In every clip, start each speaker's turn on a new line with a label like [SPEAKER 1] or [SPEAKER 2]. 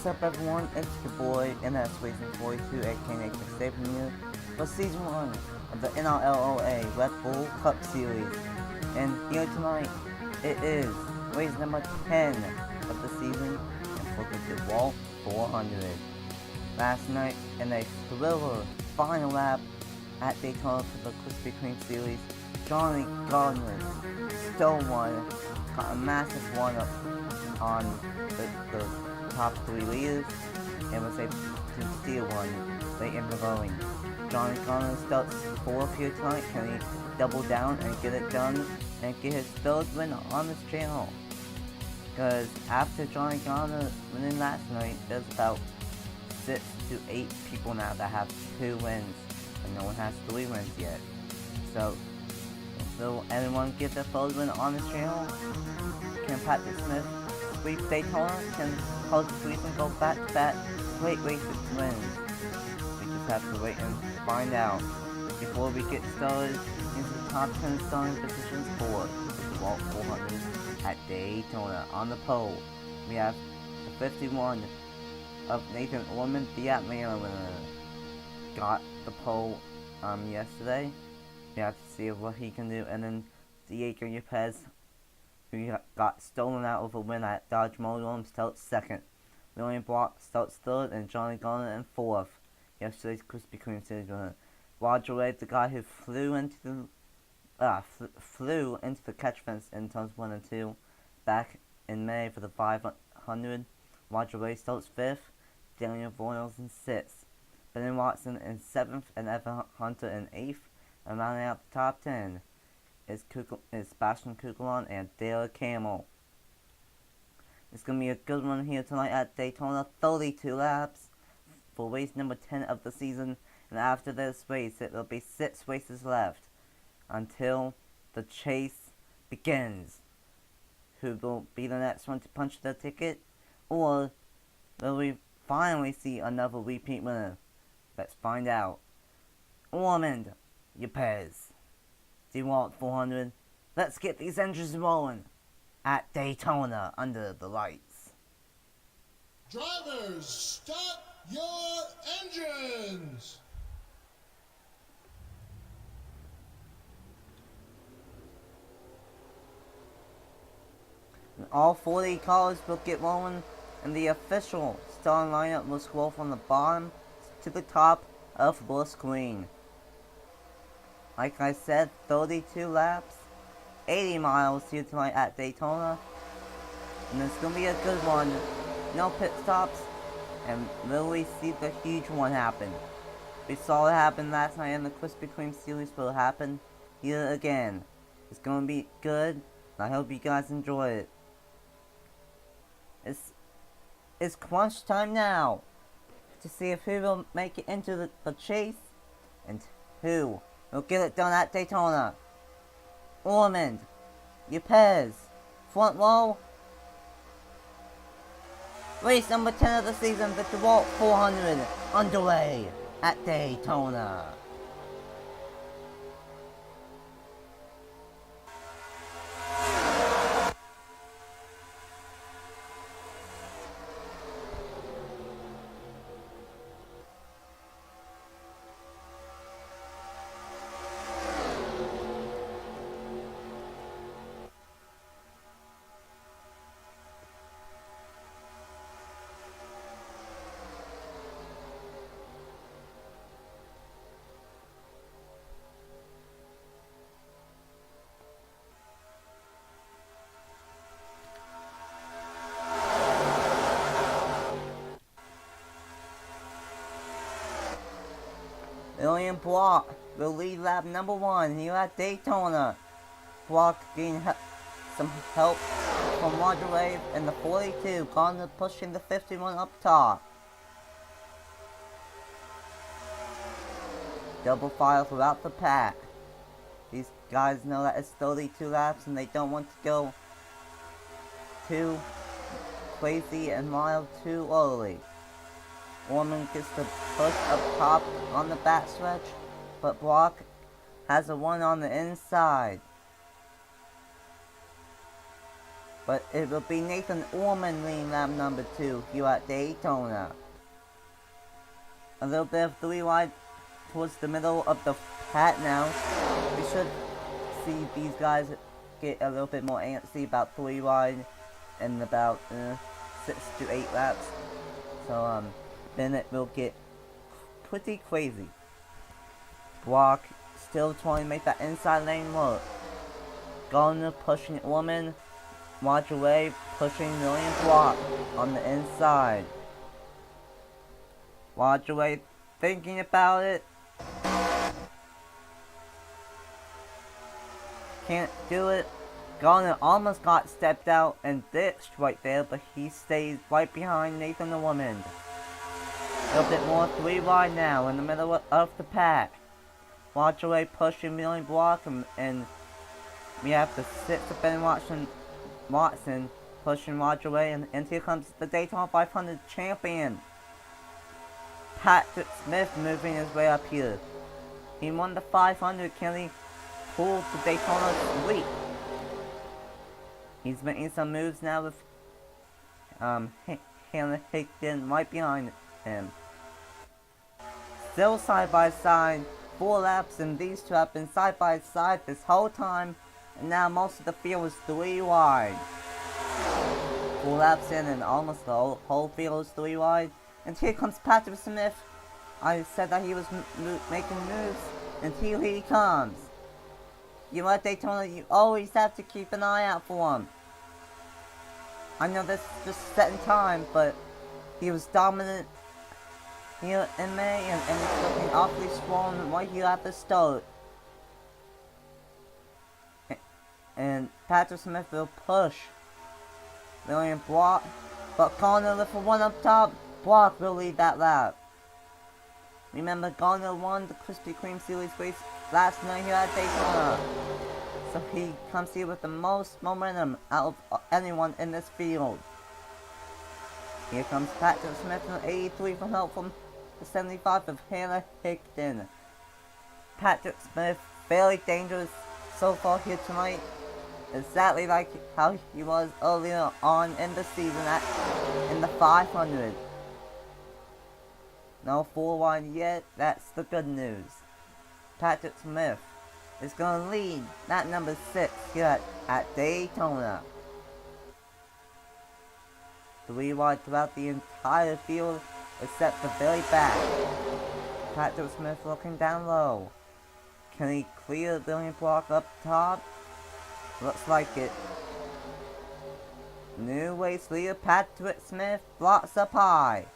[SPEAKER 1] What's up, everyone? It's your boy, NRLOA, aka Stapleton here, for Season 1 of the NRLOA Red Bull Cup Series. And here tonight, it is race number 10 of the season, and for the DeWALT 400. Last night, in a thriller final lap at Daytona for the Krispy Kreme Series, Johnny Gardner stole one, got a massive one-up on the top 3 leaders, and was able to steal one late in the going. Johnny Gardner starts 4th here tonight. Can he double down and get it done and get his 3rd win on this channel? Because after Johnny Gardner winning last night, there's about 6 to 8 people now that have 2 wins, and no one has 3 wins yet. So, will anyone get their 3rd win on this channel? Can Patrick Smith sweep Daytona? Can Coach Gleason go back-to-back great races wins? We just have to wait and find out. Before we get started, here's the top 10 starting positions for the DeWALT 400 at Daytona. On the pole, we have the 51 of Nathan Orman, the Atlanta winner. Got the pole yesterday. We have to see what he can do. And then Diego Yepez, who got stolen out of a win at Dodge Motordrome, starts 2nd. William Block starts 3rd, and Johnny Gardner in 4th. Yesterday's Krispy Kreme Series winner. Roger Wade, the guy who flew into the catch fence in turns 1 and 2 back in May for the 500. Roger Wade starts 5th. Daniel Boyles in 6th. Ben Watson in 7th, and Evan Hunter in 8th. And rounding out the top 10 is Sebastian Kugelon and Dale Camel. It's going to be a good one here tonight at Daytona. 32 laps for race number 10 of the season. And after this race, it will be 6 races left until the chase begins. Who will be the next one to punch the ticket? Or will we finally see another repeat winner? Let's find out. Ormond, Yepez, DeWALT 400. Let's get these engines rolling at Daytona under the lights.
[SPEAKER 2] Drivers, start your engines!
[SPEAKER 1] And all 40 cars will get rolling, and the official starting lineup will scroll from the bottom to the top of the screen. Like I said, 32 laps, 80 miles here tonight at Daytona. And it's going to be a good one. No pit stops. And will we see the huge one happen? We saw it happen last night in the Krispy Kreme Series. Will it happen here again? It's going to be good. And I hope you guys enjoy it. It's crunch time now to see if who will make it into the chase and who will get it done at Daytona. Ormond, Yepez, front row. Race number 10 of the season, the DeWALT 400, underway at Daytona. William Block will lead lap number 1 here at Daytona. Block getting some help from Roger Wade in the 42. Gardner pushing the 51 up top. Double file throughout the pack. These guys know that it's 32 laps and they don't want to go too crazy and mild too early. Orman gets the push up top on the backstretch, but Block has a one on the inside. but it will be Nathan Orman leading lap number 2 here at Daytona. A little bit of 3 wide towards the middle of the pack now. We should see these guys get a little bit more antsy about 3 wide in about 6 to 8 laps. So then it will get pretty crazy. Block still trying to make that inside lane work. Gardner pushing Orman. Roger Way pushing Million Block on the inside. Roger Way thinking about it. Can't do it. Gardner almost got stepped out and ditched right there, but he stays right behind Nathan the Woman. A little bit more 3 wide now in the middle of the pack. Roger Way pushing Million Block, and we have the 6th of Ben Watson pushing Roger Way, and here comes the Daytona 500 champion. Patrick Smith moving his way up here. He won the 500. Can he pull the Daytona sweep? He's making some moves now with Hannah Hickton right behind him. Still side by side, 4 laps, and these two have been side by side this whole time, and now most of the field is 3 wide. 4 laps in, and almost the whole field is 3 wide. And here comes Patrick Smith. I said that he was making moves, and here he comes. You at Daytona, you always have to keep an eye out for him. I know this is just set in time, but he was dominant here in May, and it's looking awfully strong right here at the start. And Patrick Smith will push Million Block, but Gardner for one up top. Block will lead that lap. Remember, Gardner won the Krispy Kreme Series race last night here at Daytona, so he comes here with the most momentum out of anyone in this field. Here comes Patrick Smith in the 83 from help from the 75 of Hannah Hickton. Patrick Smith, very dangerous so far here tonight, exactly like how he was earlier on in the season in the 500. No 4 wide yet, that's the good news. Patrick Smith is going to lead that number 6 here at Daytona. 3 wide throughout the entire field except the very back. Patrick Smith looking down low. Can he clear the Million Block up top? Looks like it. New race leader Patrick Smith blocks up high.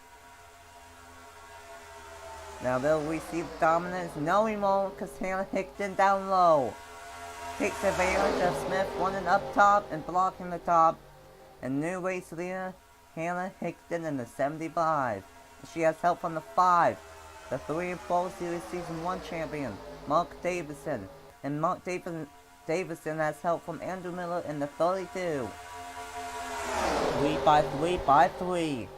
[SPEAKER 1] Now will we see dominance? No, we won't, because Hannah Hickton down low takes advantage of Smith running up top and blocking the top. And new race leader Hannah Hickton in the 75. She has help from the 5, the 3 and 4 Series Season 1 champion Mark Davison, and Mark Davison has help from Andrew Miller in the 32. 3 by 3 by 3.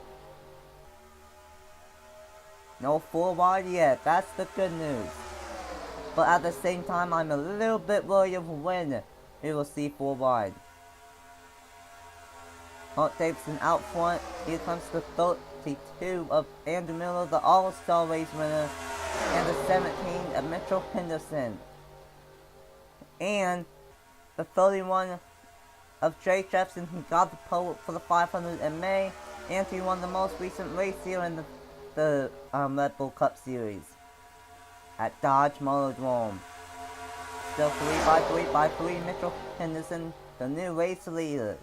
[SPEAKER 1] No 4 wide yet, that's the good news. But at the same time, I'm a little bit worried of when we will see 4 wide. Mark Davison out front. Here comes the 32 of Andrew Miller, the All-Star race winner, and the 17 of Mitchell Henderson. And the 31 of Jay Jefferson, he got the pole for the 500 in May, and he won the most recent race here in the Red Bull Cup Series at Dodge Motordrome. Still 3 by 3 by 3, Mitchell Henderson, the new race leader.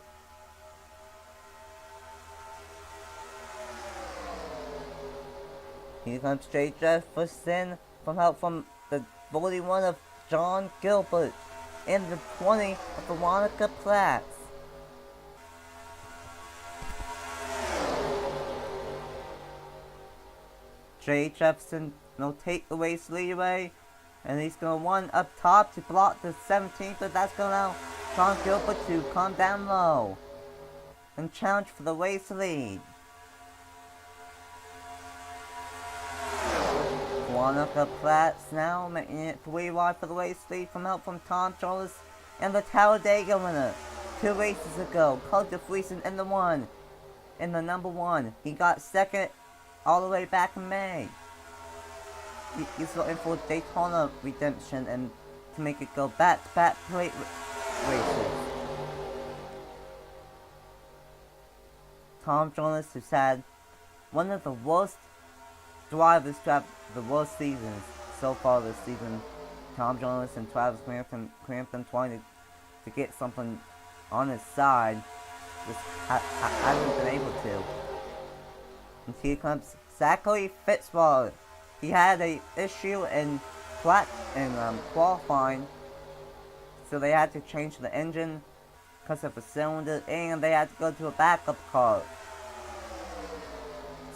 [SPEAKER 1] Here comes Jay Jefferson from help from the 41 of John Gilbert and the 20 of Veronica Platts. Jay Jefferson will take the race leeway, and he's going to run up top to block the 17th, but that's going to allow John Gilbert to come down low and challenge for the race lead. Veronica Platts now making it 3 wide for the race lead from help from Tom Charles and the Talladega winner, 2 races ago. Called defletion in the one. In the number 1. He got second all the way back in May. He's looking for Daytona redemption and to make it go back-to-back plate races. Tom Jonas has had one of the worst drivers to have the worst seasons so far this season. Tom Jonas and Travis Crampton trying to get something on his side, just hasn't been able to. And here comes Zachary Fitzgerald. He had a issue in qualifying, so they had to change the engine because of a cylinder, and they had to go to a backup car.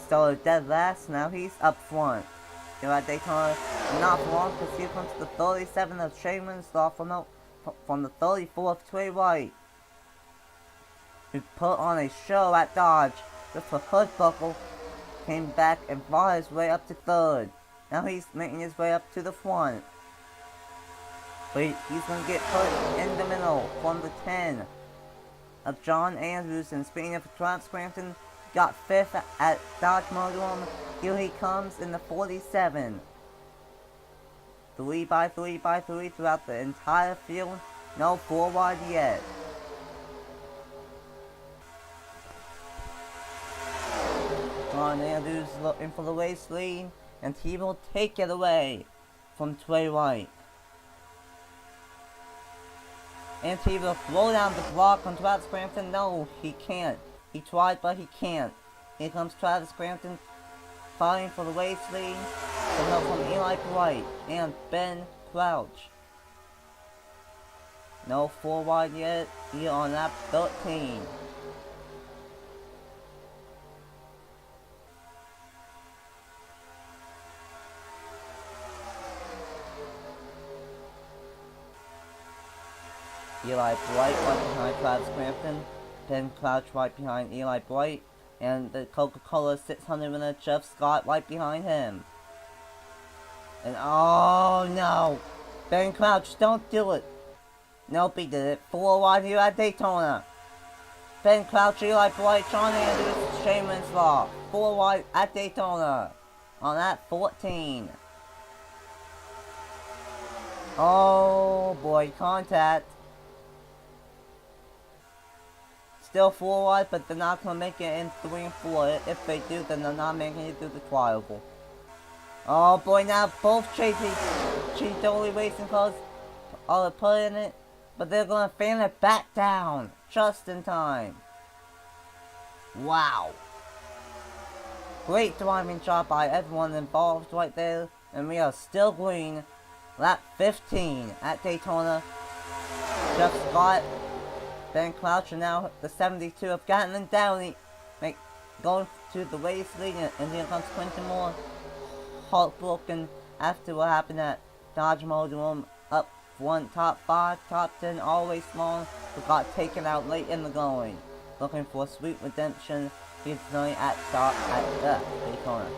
[SPEAKER 1] Started dead last, now he's up front. Here at Daytona, not for long, because here comes the 37 of Series.Last from the 34th to right. Who put on a show at Dodge with a hood buckle, came back and fought his way up to 3rd. Now he's making his way up to the front. But he's going to get put in the middle from the 10 of John Andrews. And speaking of Travis Crampton, got 5th at Dodge Motordrome. Here he comes in the 47. 3 by 3 by 3 throughout the entire field. No 4 wide yet. John Andrews looking for the race lead, and he will take it away from Trey White. And he will throw down the block on Travis Crampton. No, he can't. He tried, but he can't. Here comes Travis Crampton fighting for the race lead. The help from Eli Bright and Ben Crouch. No 4 wide yet. Here on lap 13. Eli Bright right behind Travis Crampton. Ben Crouch right behind Eli Bright. And the Coca-Cola 600 winner Jeff Scott right behind him. And oh no! Ben Crouch, don't do it! Nope, he did it. 4 wide here at Daytona. Ben Crouch, Eli Bright, John Andrews, Series.Last. 4 wide at Daytona. On that 14. Oh boy, contact. Still 4 wide, but they're not going to make it in 3 and 4. If they do, then they're not making it through the trial. Oh boy, now both Dolly racing cars are put in it, but they're going to fan it back down just in time. Wow. Great driving job by everyone involved right there, and we are still green. Lap 15 at Daytona. Jeff Scott, Ben Crouch, and now the 72 of Gatlin Downey going to the race lead, and here comes Quentin Moore, heartbroken after what happened at Dodge Motordrome. Up front, top 5, top 10, always long, but got taken out late in the going. Looking for sweet redemption here tonight at Daytona.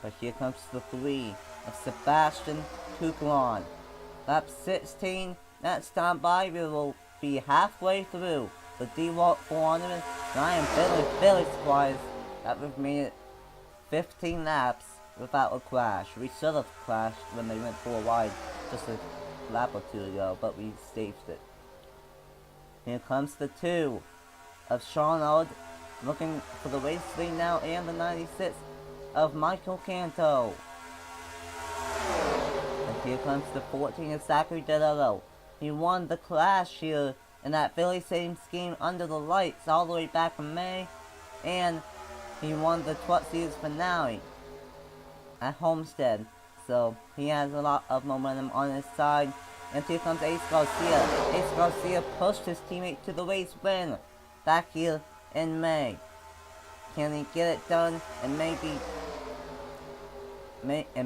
[SPEAKER 1] But here comes the 3 of Sebastian Kukulon. Lap 16, next time by we will be halfway through the DeWALT 400, and I am very surprised that we've made it 15 laps without a crash. We should have crashed when they went 4 wide just a lap or 2 ago, but we saved it. Here comes the 2 of Sean Old, looking for the race lead now, and the 96 of Michael Canto. And here comes the 14 of Zachary Delero. He won the Clash here in that very same scheme under the lights all the way back in May, and he won the Truck Series finale at Homestead. So he has a lot of momentum on his side. And here comes Ace Garcia. Ace Garcia pushed his teammate to the race win back here in May. Can he get it done? And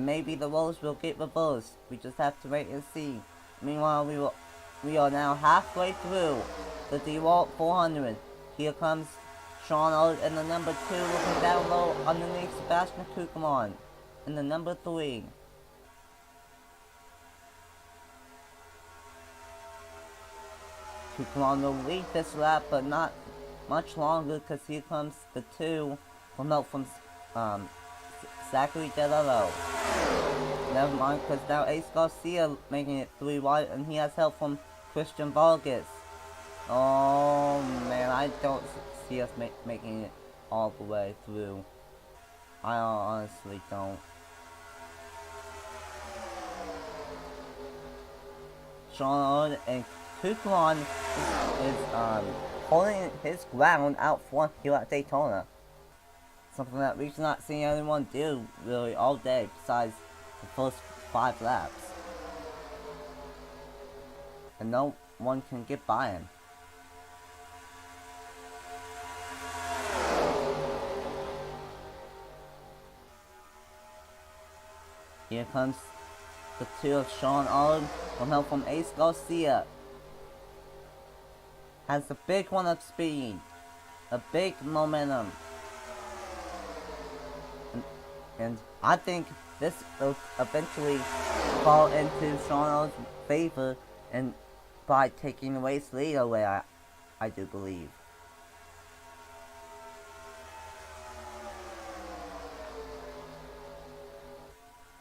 [SPEAKER 1] maybe the roles will get reversed. We just have to wait and see. Meanwhile, we are now halfway through the DeWALT 400. Here comes Sean Old in the number 2, looking down low underneath Sebastian Kukulon in the number 3. Kukulon will lead this lap, but not much longer, because here comes the two from Zachary Delillo. Never mind, because now Ace Garcia making it 3 wide, and he has help from Christian Vargas. Oh man, I don't see us making it all the way through. I honestly don't. Sean and Kukulon is holding his ground out front here at Daytona. Something that we've not seen anyone do really all day besides the first 5 laps. And no one can get by him. Here comes the two of Sean Olive from help from Ace Garcia. Has a big one of speed. A big momentum. And I think this will eventually fall into Sean Olive's favor and by taking the race lead away, I do believe.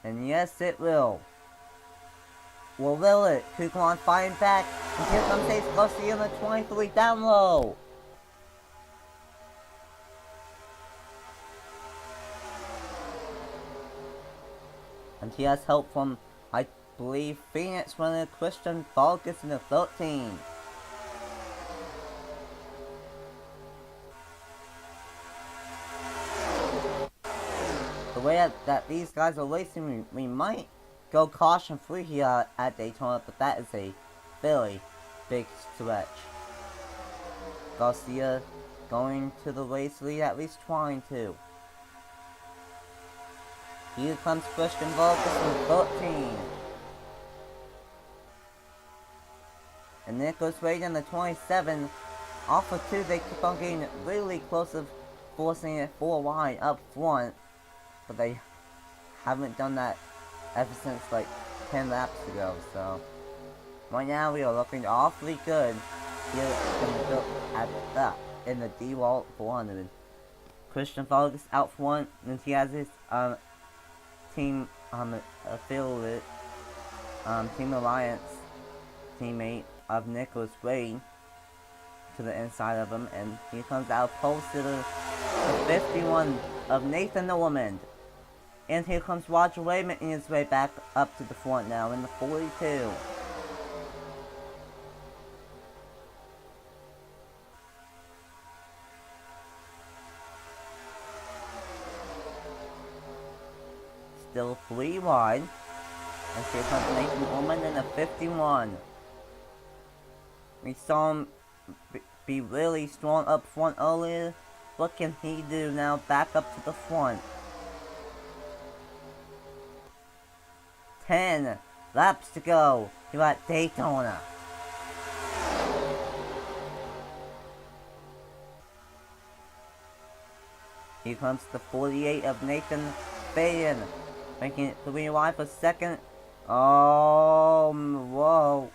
[SPEAKER 1] And yes, it will. Well, will it? Kukulon fighting back. And here comes Ace Garcia in the 23 down low. And he has help from, I believe, Phoenix runner Christian Vargas in the 13. The way that these guys are racing, we might go caution free here at Daytona, but that is a very big stretch. Garcia going to the race lead, at least trying to. Here comes Christian Vargas in 13. And Nicholas Wade in the 27. Off of 2, they keep on getting really close of forcing it 4 wide up front. But they haven't done that ever since like 10 laps ago, so right now we are looking awfully good here in the DeWALT 400. Christian Vargas out front, and he has his team affiliate, Team Alliance teammate of Nicholas Wade to the inside of him, and here comes out post to the 51 of Nathan Norman. And here comes Roger Wade making his way back up to the front now in the 42. Still 3 wide. And here comes Nathan Norman in the 51. We saw him be really strong up front earlier. What can he do now back up to the front? 10 laps to go here at Daytona. Here comes the 48 of Nathan Faden, making it 3 wide for second. Oh, whoa.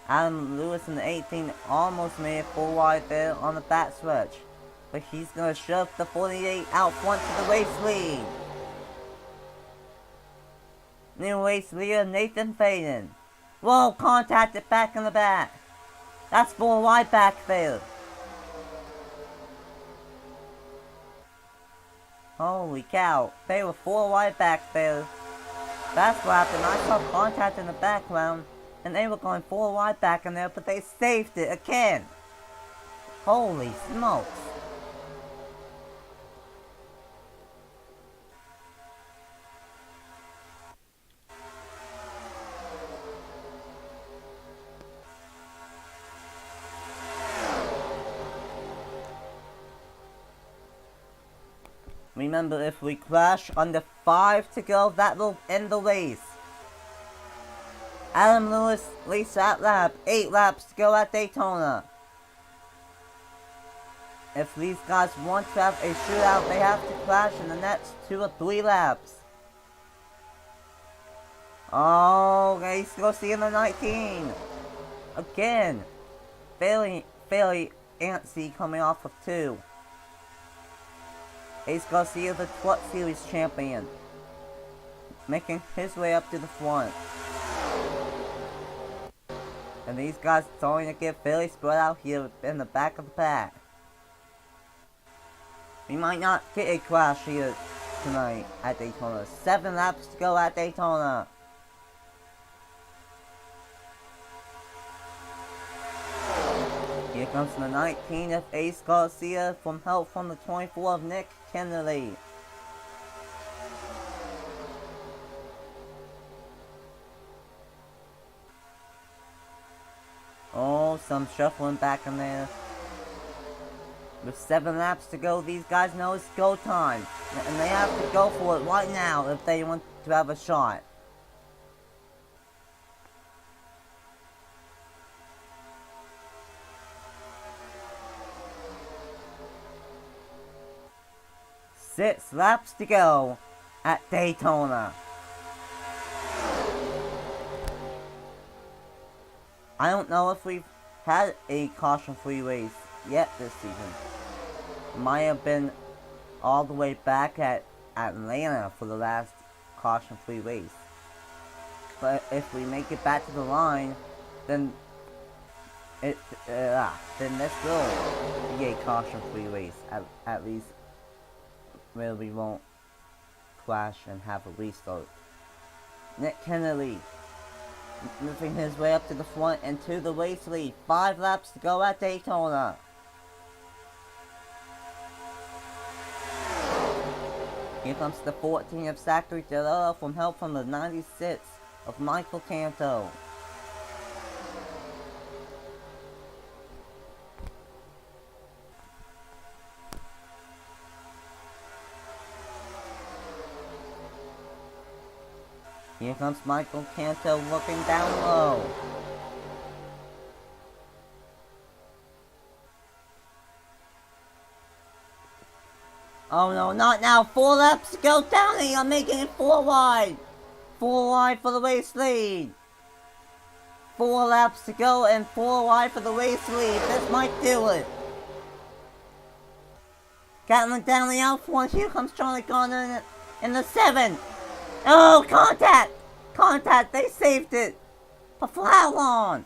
[SPEAKER 1] Adam Lewis in the 18 almost made it 4 wide there on the back stretch. But he's going to shove the 48 out front to the race lead. New race leader Nathan Faden. Whoa, contacted back in the back. That's 4 wide back there. Holy cow, they were 4 wide back there. That's what happened. I saw contact in the background, and they were going 4 wide back in there, but they saved it again. Holy smokes. Remember, if we crash under 5 to go, that will end the race. Adam Lewis leads that lap. 8 laps to go at Daytona. If these guys want to have a shootout, they have to crash in the next 2 or 3 laps. Oh, he's going to see in the 19. Again. fairly antsy coming off of 2. Ace Garcia, the Truck Series champion, making his way up to the front. And these guys starting to get fairly spread out here in the back of the pack. We might not get a crash here tonight at Daytona. 7 laps to go at Daytona. Here comes the 19 of Ace Garcia from help from the 24 of Nick Kennedy. Oh, some shuffling back in there. With 7 laps to go, these guys know it's go time. And they have to go for it right now if they want to have a shot. Six laps to go at Daytona. I don't know if we've had a caution-free race yet this season. Might have been all the way back at Atlanta for the last caution-free race. But if we make it back to the line, then this will be a caution-free race, at least where we won't crash and have a restart. Nick Kennedy moving his way up to the front and to the race lead. 5 laps to go at Daytona. Here comes the 14 of Zachary Delilla from help from the 96 of Michael Canto. Here comes Michael Canto looking down low. Oh no, not now. 4 laps to go down here. I'm making it 4 wide. 4 wide for the race lead. 4 laps to go and 4 wide for the race lead. This might do it. Gatlin down the out front. Here comes Charlie Garner in the 7. Oh, contact! Contact! They saved it! But for how long?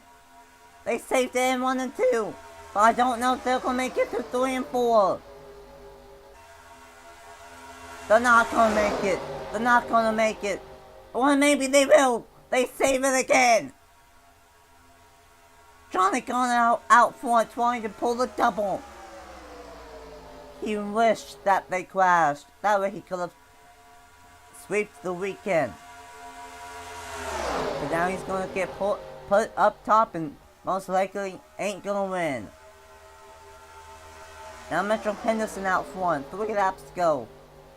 [SPEAKER 1] They saved it in 1 and 2. But I don't know if they're gonna make it to 3 and 4. They're not gonna make it. They're not gonna make it. Or maybe they will. They save it again. Johnny Garner out front trying to pull the double. He wished that they crashed. That way he could have swept the weekend. But now he's gonna get put up top and most likely ain't gonna win. Now Metro Henderson out front. 3 laps to go.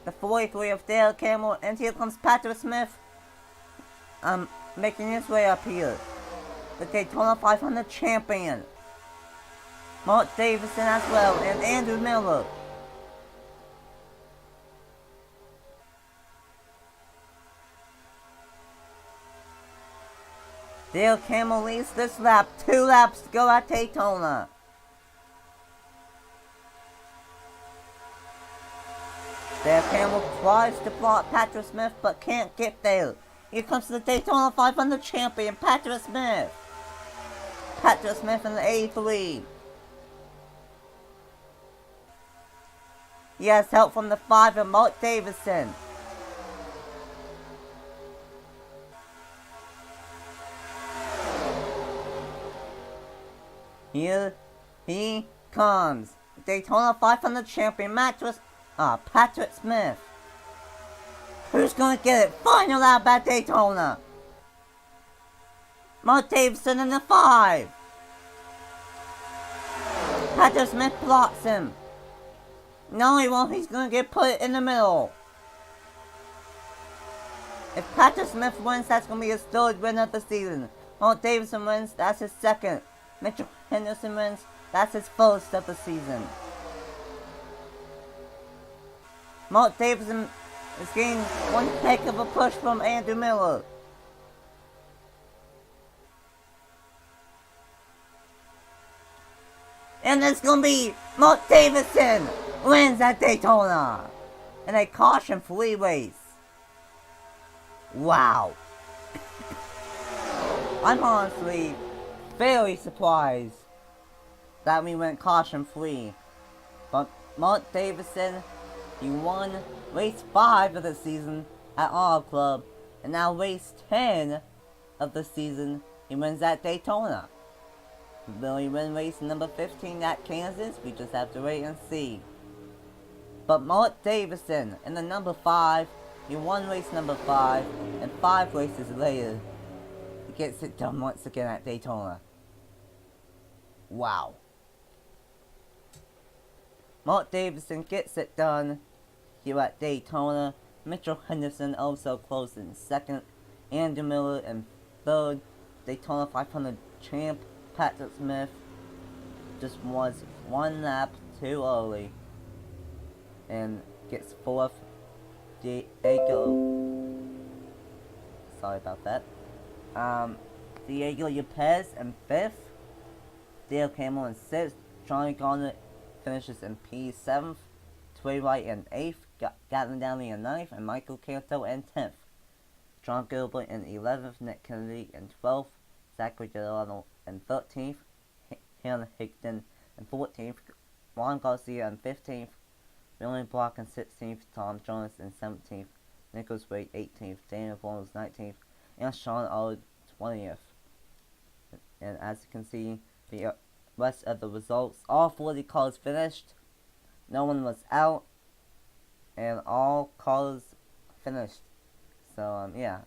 [SPEAKER 1] The 43 of Dale Campbell, and here comes Patrick Smith. Making his way up here. The Daytona 500 champion. Mark Davison as well, and Andrew Miller. Dale Campbell leads this lap. 2 laps to go at Daytona. Dale Campbell tries to block Patrick Smith, but can't get there. Here comes the Daytona 500 champion, Patrick Smith. Patrick Smith in the 83. He has help from the 5 of Mark Davison. Here he comes. Daytona 500 champion, Patrick Smith. Who's gonna get it? Final lap at Daytona. Mark Davison in the 5. Patrick Smith blocks him. No, he won't. He's gonna get put in the middle. If Patrick Smith wins, that's gonna be his 3rd win of the season. Mark Davison wins, that's his 2nd. Mitchell Henderson wins, that's his 1st of the season. Mark Davison is getting one heck of a push from Andrew Miller. And it's gonna be Mark Davidson wins at Daytona in a caution-free race. Wow. I'm honestly very surprised that we went caution-free. But Mark Davidson, he won race 5 of the season at our club, and now race 10 of the season, he wins at Daytona. Will he win race number 15 at Kansas? We just have to wait and see. But Mark Davidson in the number 5, he won race number 5, and 5 races later, he gets it done once again at Daytona. Wow. Mark Davidson gets it done here at Daytona. Mitchell Henderson also closed in second. Andrew Miller in third. Daytona 500 champ Patrick Smith just was 1 lap too early and gets 4th. Diego, sorry about that. Diego Yepez in 5th. Dale Campbell in 6th. Johnny Garner finishes in P7th. Trey Wright in 8th. Gatlin Downey in 9th. And Michael Canto in 10th. John Gilbert in 11th. Nick Kennedy in 12th. Zachary Delano in 13th. Hannah Higdon in 14th. Juan Garcia in 15th. William Block in 16th. Tom Jonas in 17th. Nicholas Wade 18th. Daniel Bones 19th. And Sean Old 20th. And as you can see, the rest of the results, all 40 cars finished. No one was out. And all cars finished. So, yeah.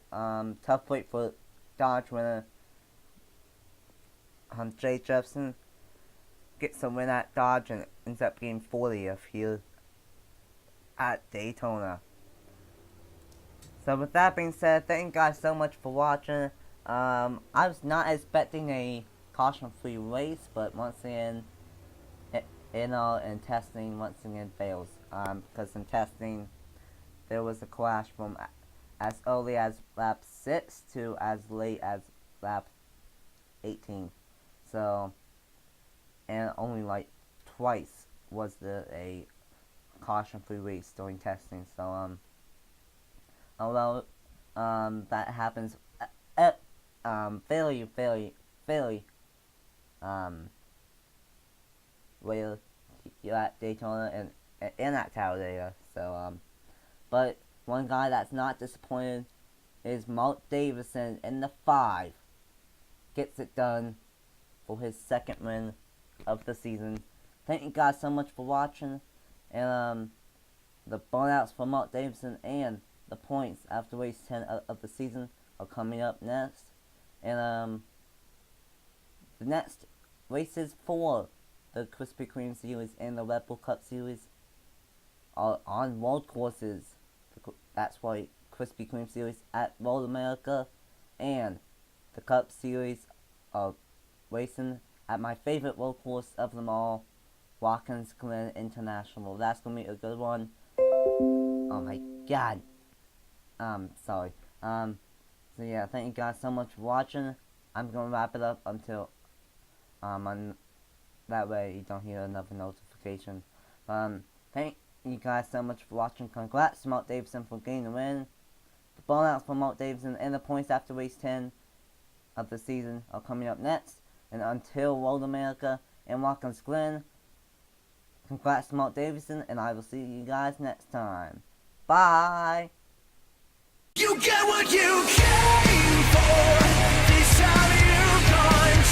[SPEAKER 1] Tough wait for Dodge winner. Jay Jefferson gets a win at Dodge and ends up being 40th here at Daytona. So with that being said, thank you guys so much for watching. I was not expecting a caution-free race, but once again, in testing once again fails. Because in testing, there was a crash from as early as lap 6 to as late as lap 18. So, and only like twice was there a caution-free race during testing. So, although that happens fairly later at Daytona and at Talladega. So, but one guy that's not disappointed is Mark Davidson in the 5. Gets it done for his 2nd win of the season. Thank you guys so much for watching. And the burnouts for Mark Davidson and the points after race 10 of the season are coming up next. And the next races for the Krispy Kreme Series and the Red Bull Cup Series are on road courses. That's why Krispy Kreme Series at Road America and the Cup Series are racing at my favorite road course of them all, Watkins Glen International. That's gonna be a good one. Oh my god. Sorry. So yeah, thank you guys so much for watching. I'm gonna wrap it up until that way you don't hear another notification. Thank you guys so much for watching. Congrats to Mark Davidson for getting the win. The burnouts for Mark Davidson and the points after race 10 of the season are coming up next. And until Road America and Watkins Glen, congrats to Mark Davidson, and I will see you guys next time. Bye!
[SPEAKER 3] You get what you came for. This time you're going